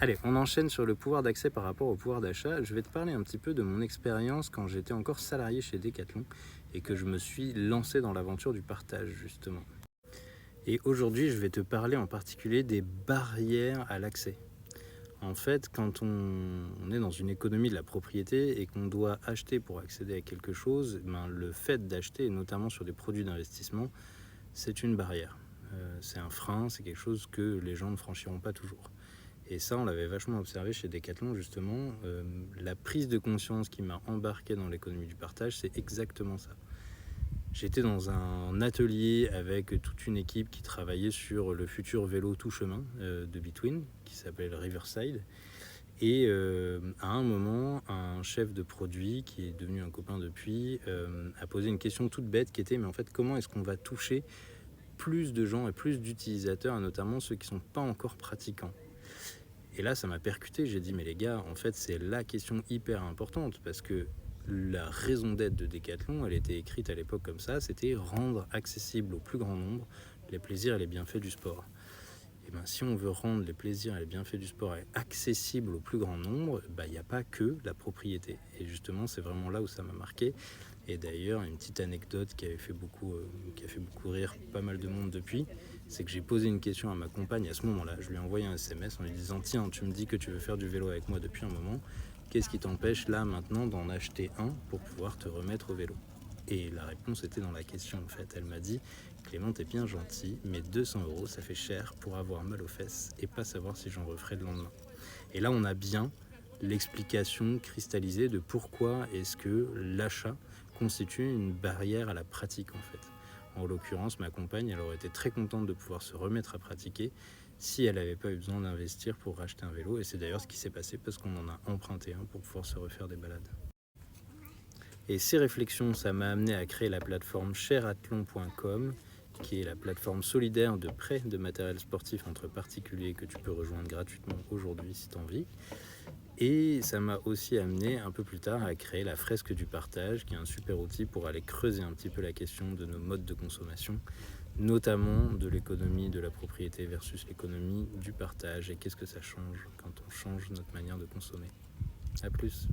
Allez, on enchaîne sur le pouvoir d'accès par rapport au pouvoir d'achat. Je vais te parler un petit peu de mon expérience quand j'étais encore salarié chez Decathlon et que je me suis lancé dans l'aventure du partage, justement. Et aujourd'hui, je vais te parler en particulier des barrières à l'accès. En fait, quand on est dans une économie de la propriété et qu'on doit acheter pour accéder à quelque chose, le fait d'acheter, et notamment sur des produits d'investissement, c'est une barrière. C'est un frein, c'est quelque chose que les gens ne franchiront pas toujours. Et ça, on l'avait vachement observé chez Decathlon, justement. La prise de conscience qui m'a embarqué dans l'économie du partage, c'est exactement ça. J'étais dans un atelier avec toute une équipe qui travaillait sur le futur vélo tout chemin de Between, qui s'appelle Riverside. Et à un moment, un chef de produit, qui est devenu un copain depuis, a posé une question toute bête qui était, mais en fait, comment est-ce qu'on va toucher plus de gens et plus d'utilisateurs, et notamment ceux qui ne sont pas encore pratiquants? Et là, ça m'a percuté, j'ai dit, mais les gars, en fait, c'est la question hyper importante, parce que la raison d'être de Decathlon, elle était écrite à l'époque comme ça, c'était rendre accessible au plus grand nombre les plaisirs et les bienfaits du sport. Et si on veut rendre les plaisirs et les bienfaits du sport accessibles au plus grand nombre, il n'y a pas que la propriété. Et justement, c'est vraiment là où ça m'a marqué. Et d'ailleurs, une petite anecdote qui a fait beaucoup rire pas mal de monde depuis, c'est que j'ai posé une question à ma compagne à ce moment-là. Je lui ai envoyé un SMS en lui disant « Tiens, tu me dis que tu veux faire du vélo avec moi depuis un moment. Qu'est-ce qui t'empêche là maintenant d'en acheter un pour pouvoir te remettre au vélo ?» Et la réponse était dans la question en fait. Elle m'a dit « Clément, t'es bien gentil, mais 200 € ça fait cher pour avoir mal aux fesses et pas savoir si j'en referai le lendemain. » Et là, on a bien l'explication cristallisée de pourquoi est-ce que l'achat constitue une barrière à la pratique en fait. En l'occurrence, ma compagne, elle aurait été très contente de pouvoir se remettre à pratiquer si elle n'avait pas eu besoin d'investir pour racheter un vélo. Et c'est d'ailleurs ce qui s'est passé parce qu'on en a emprunté un pour pouvoir se refaire des balades. Et ces réflexions, ça m'a amené à créer la plateforme cherathlon.com, qui est la plateforme solidaire de prêt de matériel sportif entre particuliers que tu peux rejoindre gratuitement aujourd'hui si tu as envie. Et ça m'a aussi amené un peu plus tard à créer la fresque du partage, qui est un super outil pour aller creuser un petit peu la question de nos modes de consommation, notamment de l'économie de la propriété versus l'économie du partage, et qu'est-ce que ça change quand on change notre manière de consommer. A plus.